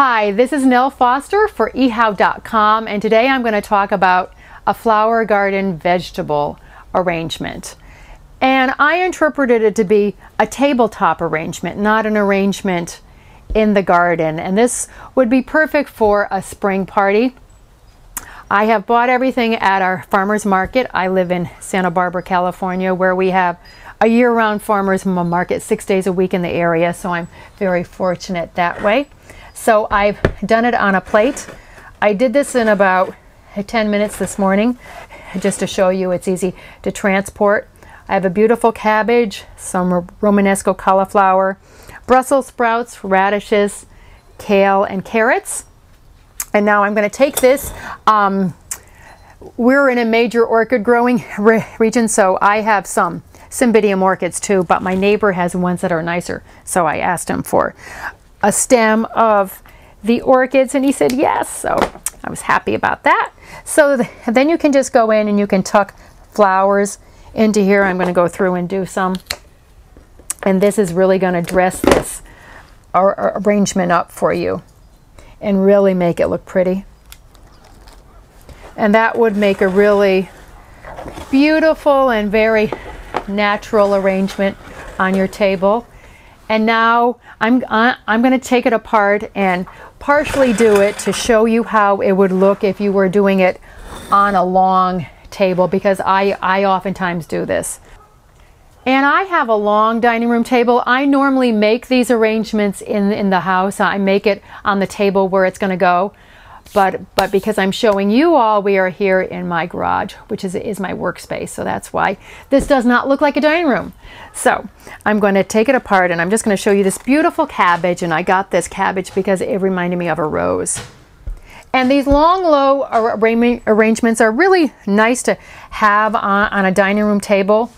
Hi, this is Nell Foster for ehow.com, and today I'm going to talk about a flower garden vegetable arrangement. And I interpreted it to be a tabletop arrangement, not an arrangement in the garden. And this would be perfect for a spring party. I have bought everything at our farmer's market. I live in Santa Barbara, California, where we have a year-round farmer's market 6 days a week in the area, so I'm very fortunate that way. So I've done it on a plate. I did this in about 10 minutes this morning, just to show you it's easy to transport. I have a beautiful cabbage, some Romanesco cauliflower, Brussels sprouts, radishes, kale, and carrots. And now I'm going to take this. We're in a major orchid growing region, so I have some Cymbidium orchids too, but my neighbor has ones that are nicer, so I asked him for a stem of the orchids and he said yes, so I was happy about that. So then you can just go in and you can tuck flowers into here. I'm going to go through and do some, and this is really going to dress this arrangement up for you and really make it look pretty. And that would make a really beautiful and very natural arrangement on your table. And now I'm going to take it apart and partially do it to show you how it would look if you were doing it on a long table, because I oftentimes do this. And I have a long dining room table. I normally make these arrangements in the house. I make it on the table where it's going to go. But because I'm showing you all, we are here in my garage, which is my workspace. So that's why this does not look like a dining room. So I'm going to take it apart and I'm just going to show you this beautiful cabbage. And I got this cabbage because it reminded me of a rose. And these long, low arrangements are really nice to have on a dining room table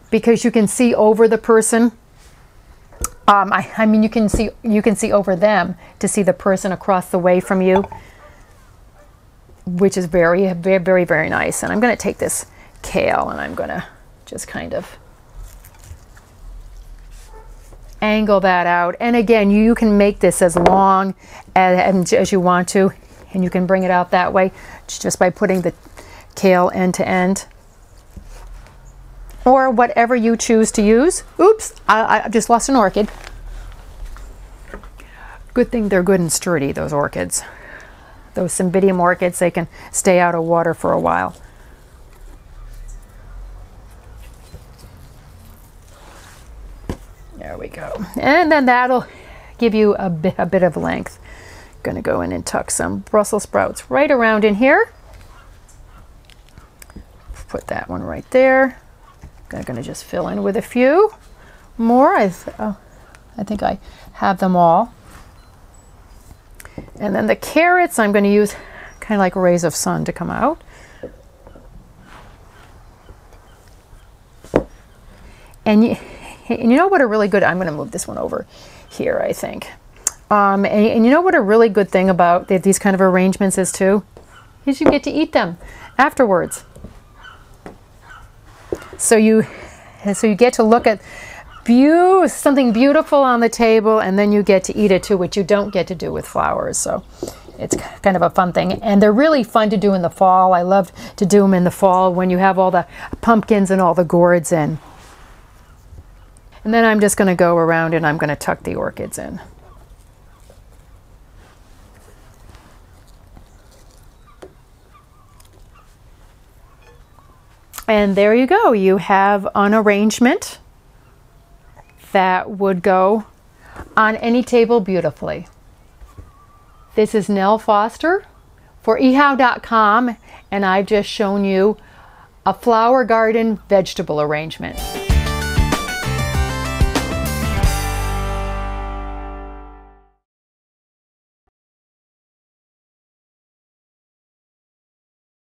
because you can see over the person. I mean, you can see over them to see the person across the way from you, which is very, very, very nice. And I'm going to take this kale and I'm going to just kind of angle that out. And again, you can make this as long as you want to, and you can bring it out that way just by putting the kale end to end, or whatever you choose to use. Oops, I just lost an orchid. Good thing they're good and sturdy, those orchids. Those Cymbidium orchids, they can stay out of water for a while. There we go. And then that'll give you a bit of length. Going to go in and tuck some Brussels sprouts right around in here. Put that one right there. I'm going to just fill in with a few more. I think I have them all. And then the carrots, I'm going to use kind of like rays of sun to come out. And you know what a really good, I'm going to move this one over here, I think. And you know what a really good thing about these kind of arrangements is too? Is you get to eat them afterwards. So you get to look at something beautiful on the table, and then you get to eat it too, which you don't get to do with flowers. So it's kind of a fun thing, and they're really fun to do in the fall. I love to do them in the fall when you have all the pumpkins and all the gourds in. And then I'm just going to go around and I'm going to tuck the orchids in. And there you go. You have an arrangement that would go on any table beautifully. This is Nell Foster for ehow.com, and I've just shown you a flower garden vegetable arrangement.